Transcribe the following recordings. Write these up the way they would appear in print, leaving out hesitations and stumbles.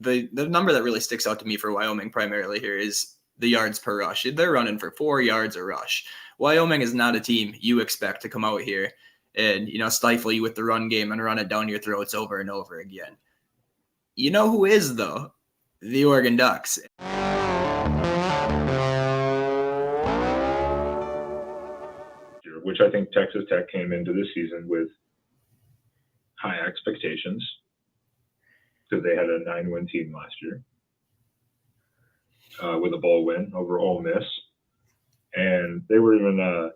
the number that really sticks out to me for Wyoming primarily here is the yards per rush. They're running for 4 yards a rush. Wyoming is not a team you expect to come out here and, stifle you with the run game and run it down your throats over and over again. You know who is, though? The Oregon Ducks. Which I think Texas Tech came into this season with high expectations because they had a 9-win team last year with a bowl win over Ole Miss. And they were even,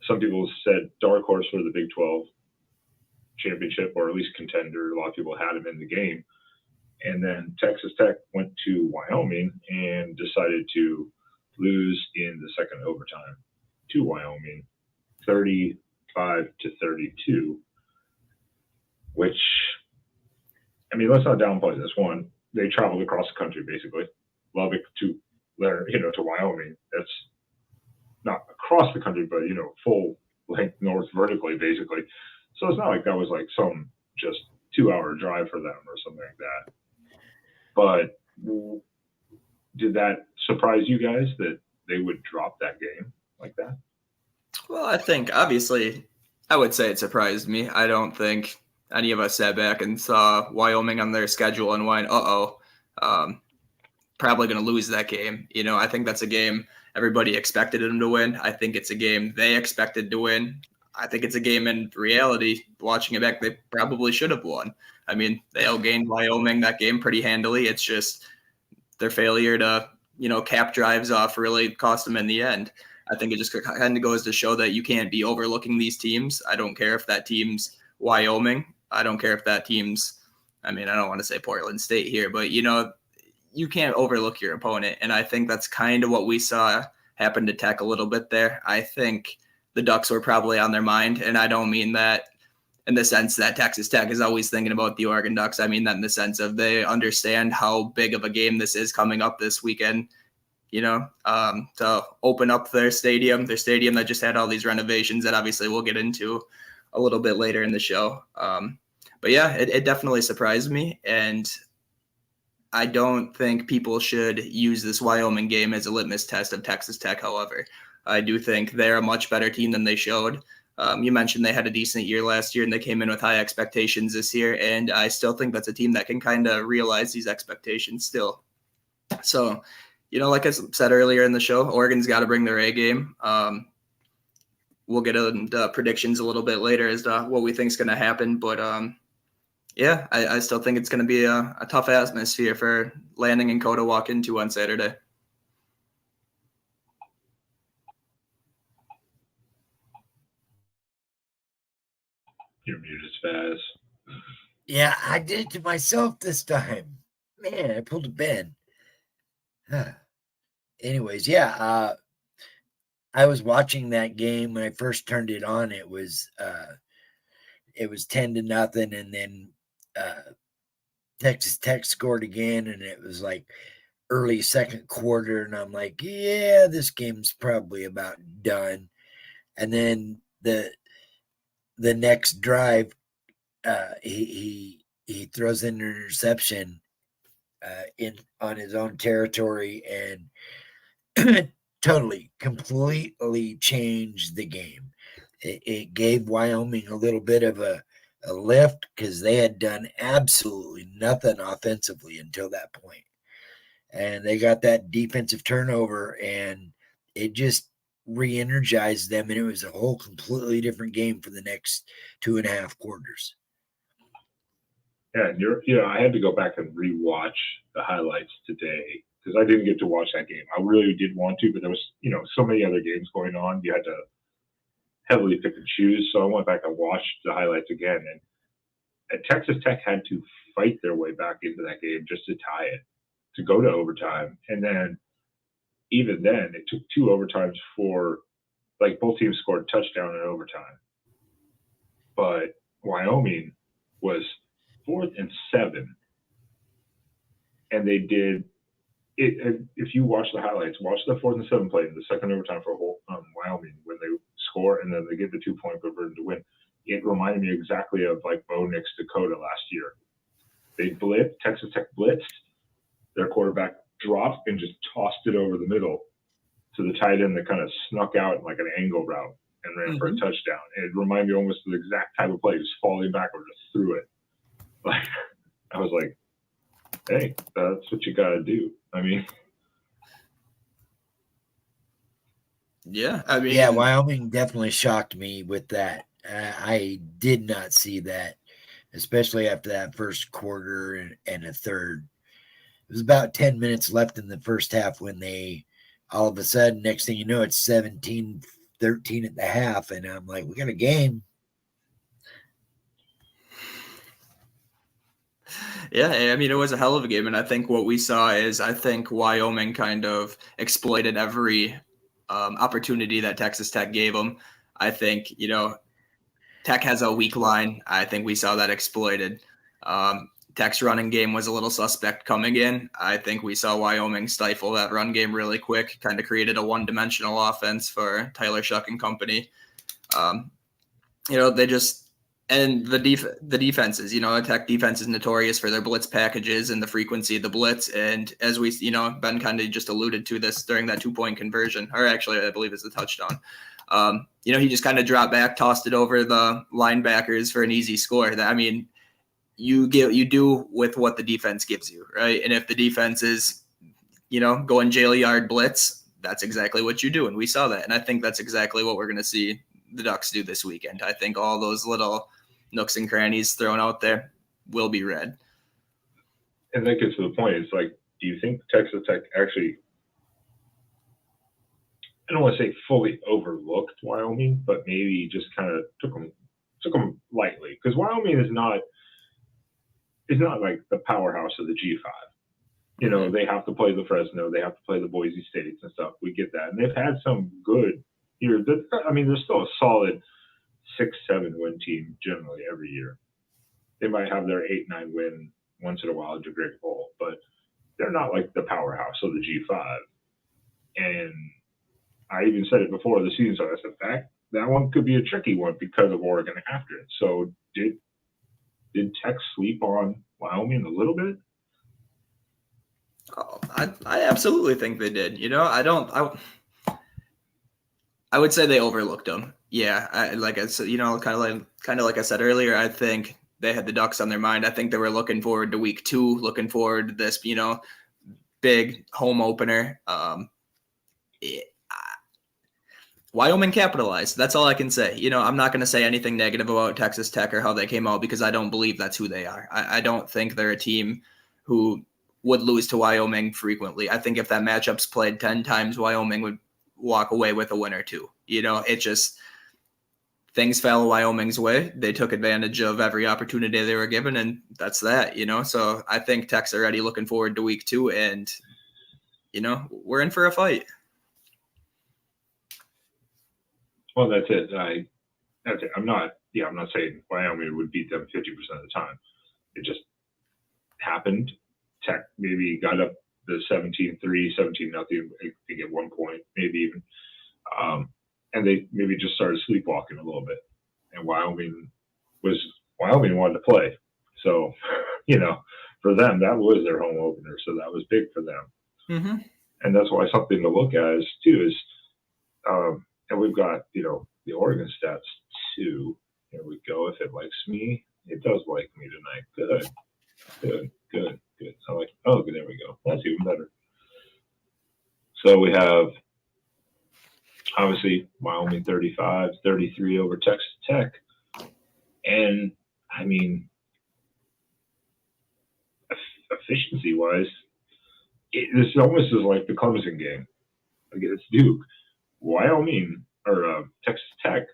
some people said, dark horse for the Big 12 championship, or at least contender. A lot of people had them in the game. And then Texas Tech went to Wyoming and decided to lose in the second overtime to Wyoming, 35-32, which, I mean, let's not downplay this one. They traveled across the country, basically. Lubbock to Wyoming. That's not across the country, but, full length north vertically, basically. So it's not like that was like some just 2-hour drive for them or something like that. But did that surprise you guys that they would drop that game like that? Well, I think, obviously, I would say it surprised me. I don't think any of us sat back and saw Wyoming on their schedule and went, probably going to lose that game. I think that's a game everybody expected them to win. I think it's a game they expected to win. I think it's a game in reality, watching it back, they probably should have won. I mean, they outgained Wyoming that game pretty handily. It's just their failure to, cap drives off really cost them in the end. I think it just kind of goes to show that you can't be overlooking these teams. I don't care if that team's Wyoming. I don't care if that team's, I don't want to say Portland State here, but, you can't overlook your opponent. And I think that's kind of what we saw happen to Tech a little bit there. I think the Ducks were probably on their mind, and I don't mean that in the sense that Texas Tech is always thinking about the Oregon Ducks. I mean that in the sense of they understand how big of a game this is coming up this weekend, to open up their stadium that just had all these renovations that obviously we'll get into a little bit later in the show. But yeah, it definitely surprised me. And I don't think people should use this Wyoming game as a litmus test of Texas Tech. However, I do think they're a much better team than they showed. You mentioned they had a decent year last year and they came in with high expectations this year. And I still think that's a team that can kind of realize these expectations still. So, like I said earlier in the show, Oregon's got to bring their A game. We'll get into predictions a little bit later as to what we think is going to happen. But yeah, I still think it's going to be a tough atmosphere for Landing and Coda walk into on Saturday. You're muted, Spaz. Yeah, I did it to myself this time. Man, I pulled a Ben. Anyways, yeah, I was watching that game when I first turned it on. It was 10-0, and then Texas Tech scored again, and it was like early second quarter, and I'm like, yeah, this game's probably about done. And then the next drive, he throws in an interception on his own territory, and totally, completely changed the game. It gave Wyoming a little bit of a lift because they had done absolutely nothing offensively until that point. And they got that defensive turnover, and it just re-energized them, and it was a whole completely different game for the next 2.5 quarters. Yeah, I had to go back and rewatch the highlights today because I didn't get to watch that game. I really did want to, but there was, so many other games going on. You had to heavily pick and choose. So I went back and watched the highlights again. And Texas Tech had to fight their way back into that game just to tie it, to go to overtime. And then even then, it took 2 overtimes for, both teams scored a touchdown in overtime. But Wyoming was 4th and 7. And they did it. If you watch the highlights, watch the 4th and 7 play in the second overtime for Wyoming when they score and then they get the 2-point conversion to win. It reminded me exactly of Bo Nix Dakota last year. They blitzed, Texas Tech blitzed. Their quarterback dropped and just tossed it over the middle to the tight end that kind of snuck out in like an angle route and ran for a touchdown. And it reminded me almost of the exact type of play, just falling backward, just threw it. Like, I was like, hey, that's what you got to do. I mean, yeah, I mean, yeah, Wyoming definitely shocked me with that. I did not see that, especially after that first quarter and a third. It was about 10 minutes left in the first half when they all of a sudden, next thing you know, it's 17-13 at the half. And I'm like, we got a game. Yeah, I mean, it was a hell of a game. And I think what we saw is I think Wyoming kind of exploited every opportunity that Texas Tech gave them. I think, Tech has a weak line. I think we saw that exploited. Tech's running game was a little suspect coming in. I think we saw Wyoming stifle that run game really quick, kind of created a one-dimensional offense for Tyler Shuck and company. They just – and the defenses, the Tech defense is notorious for their blitz packages and the frequency of the blitz. And as we, Ben kind of just alluded to this during that 2-point conversion, or actually I believe it's a touchdown. He just kind of dropped back, tossed it over the linebackers for an easy score. You do with what the defense gives you, right? And if the defense is, going jail yard blitz, that's exactly what you do. And we saw that. And I think that's exactly what we're going to see the Ducks do this weekend. I think all those little nooks and crannies thrown out there will be read. And that gets to the point. It's like, do you think Texas Tech actually, I don't want to say fully overlooked Wyoming, but maybe just kind of took them lightly? Because Wyoming is not like the powerhouse of the G5. They have to play the Fresno, they have to play the Boise States and stuff. We get that. And they've had some good years. They're still a solid 6-7 win team generally every year. They might have their 8-9 win once in a while at the Great Bowl, but they're not like the powerhouse of the G5. And I even said it before the season, so I said that one could be a tricky one because of Oregon after it. So did Tech sleep on Wyoming a little bit? Oh, I absolutely think they did. I would say they overlooked them. Yeah, like I said, kind of like I said earlier, I think they had the Ducks on their mind. I think they were looking forward to week 2, looking forward to this, big home opener. Wyoming capitalized. That's all I can say. I'm not going to say anything negative about Texas Tech or how they came out because I don't believe that's who they are. I don't think they're a team who would lose to Wyoming frequently. I think if that matchup's played 10 times, Wyoming would walk away with a win or two. It just things fell Wyoming's way. They took advantage of every opportunity they were given, and that's that. So I think Tech's already looking forward to week 2, and we're in for a fight. Well, that's it. That's it. I'm not saying Wyoming would beat them 50% of the time. It just happened. Tech maybe got up the 17-3, 17-0, I think at one point, maybe even. And they maybe just started sleepwalking a little bit. And Wyoming wanted to play. So, for them, that was their home opener. So that was big for them. Mm-hmm. And that's why something to look at is, and we've got, the Oregon stats too. Here we go. If it likes me, it does like me tonight. Good. I like, there we go. That's even better. So we have, obviously, Wyoming 35-33 over Texas Tech. And, efficiency-wise, this almost is like the Clemson game against Duke. Wyoming, or Texas Tech,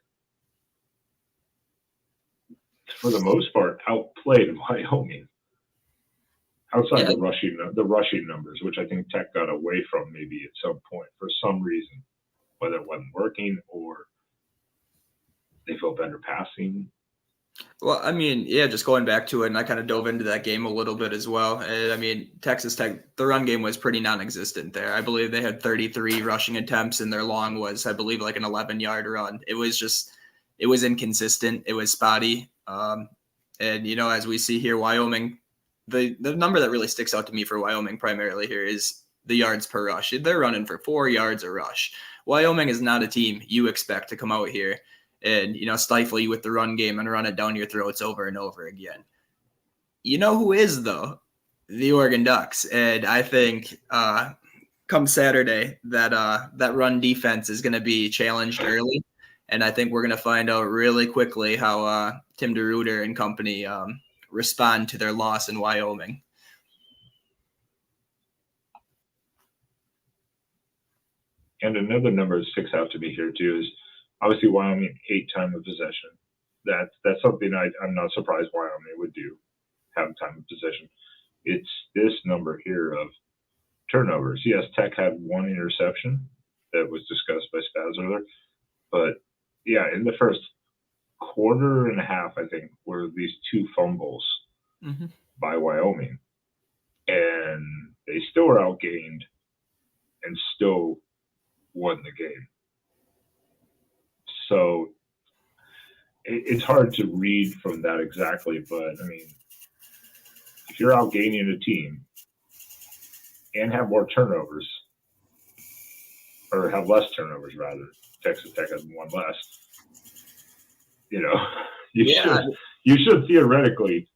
for the most part, outplayed Wyoming. Outside the rushing numbers, which I think Tech got away from maybe at some point for some reason, whether it wasn't working or they felt better passing. Well, just going back to it, and I kind of dove into that game a little bit as well. Texas Tech, the run game was pretty non-existent there. I believe they had 33 rushing attempts, and their long was, I believe, like an 11-yard run. It was inconsistent. It was spotty. As we see here, Wyoming the number that really sticks out to me for Wyoming primarily here is the yards per rush. They're running for 4 yards a rush. Wyoming is not a team you expect to come out here and, stifle you with the run game and run it down your throats over and over again. You know who is, though? The Oregon Ducks. And I think come Saturday that run defense is going to be challenged early. And I think we're going to find out really quickly how Tim DeRuyter and company respond to their loss in Wyoming. And another number that sticks out to me here too is obviously Wyoming 8 time of possession. That's something I'm not surprised Wyoming would do, have time of possession. It's this number here of turnovers. Yes, Tech had 1 interception that was discussed by Spaz earlier, but yeah, in the first quarter and a half, I think, were these 2 fumbles by Wyoming, and they still were outgained and still won the game. So it's hard to read from that exactly, but I mean, if you're outgaining a team and have more turnovers, or have less turnovers rather, Texas Tech has 1 less. You should theoretically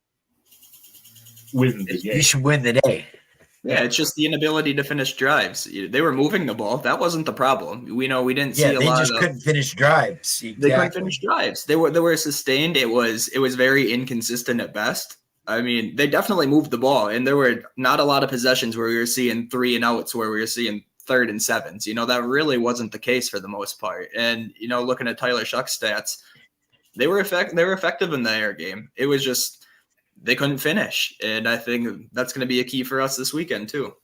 win the game. You should win the day. Yeah, it's just the inability to finish drives. They were moving the ball. That wasn't the problem. We didn't see a lot of. They just couldn't finish drives. Exactly. They couldn't finish drives. They were sustained. It was very inconsistent at best. I mean, they definitely moved the ball, and there were not a lot of possessions where we were seeing 3 and outs, where we were seeing 3rd and 7s. That really wasn't the case for the most part. And looking at Tyler Shuck's stats, they were effective in the air game. It was just they couldn't finish, and I think that's going to be a key for us this weekend too.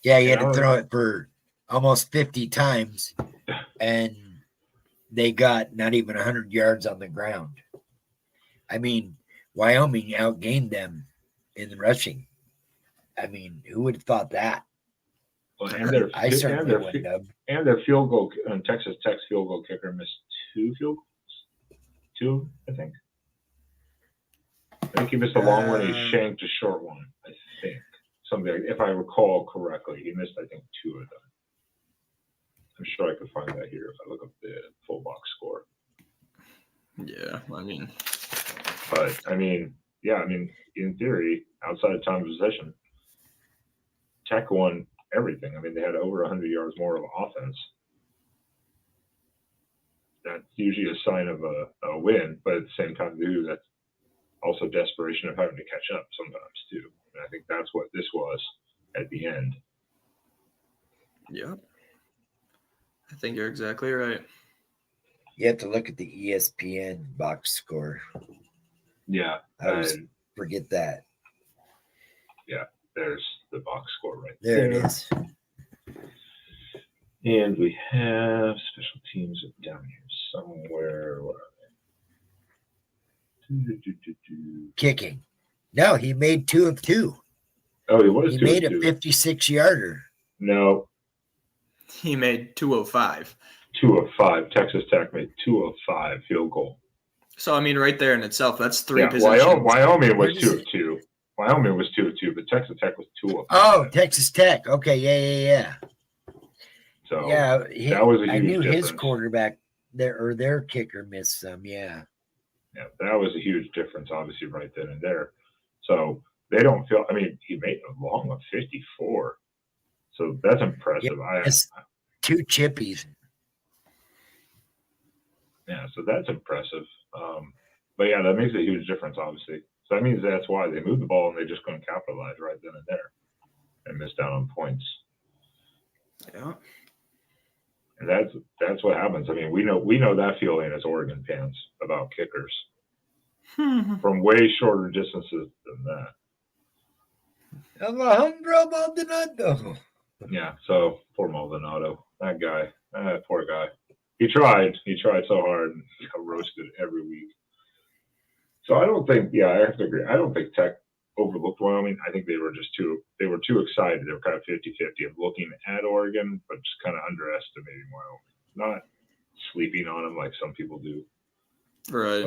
Yeah, you had to throw it for almost 50 times, and they got not even 100 yards on the ground. I mean, Wyoming outgained them in the rushing. I mean, who would have thought that? Well, and I certainly wouldn't have. And their field goal, Texas Tech's field goal kicker missed 2 field goals. 2, I think. I think he missed a long one. He shanked a short one. I think something. If I recall correctly, he missed, I think, 2 of them. I'm sure I could find that here if I look up the full box score. Yeah, in theory, outside of time of possession, Tech won everything. I mean, they had over 100 yards more of offense. That's usually a sign of a win, but at the same time, too, that's also desperation of having to catch up sometimes, too. And I think that's what this was at the end. Yeah. I think you're exactly right. You have to look at the ESPN box score. Yeah. I always forget that. Yeah, there's the box score right there. There it is. And we have special teams down here somewhere. Where are they? Kicking. No, he made 2 of 2. Oh, he was. He made a 56-yarder. No. He made 2 of 5. 2 of 5. Texas Tech made 2 of 5 field goal. So, I mean, right there in itself, that's 3 possessions. Wyoming was 2 of 2. Wyoming was 2 of 2, but Texas Tech was 2 of 5. Oh, Texas Tech. Okay, yeah. So yeah, that was a huge I knew difference. His quarterback their kicker missed some. Yeah, that was a huge difference, obviously, right then and there. So they don't feel. I mean, he made a long of 54, so that's impressive. Yeah, it's 2 chippies. Yeah, so that's impressive. But yeah, that makes a huge difference, obviously. So that means that's why they moved the ball and they just couldn't capitalize right then and there, and missed out on points. Yeah. And that's what happens. I mean, we know that feeling as Oregon fans about kickers from way shorter distances than that. Alejandro Maldonado. Yeah, so poor Maldonado, that guy, poor guy. He tried so hard and got roasted every week. So I don't think, I have to agree. I don't think Tech overlooked Wyoming. I think they were too excited. They were kind of 50-50 of looking at Oregon, but just kind of underestimating Wyoming. Not sleeping on them like some people do. Right.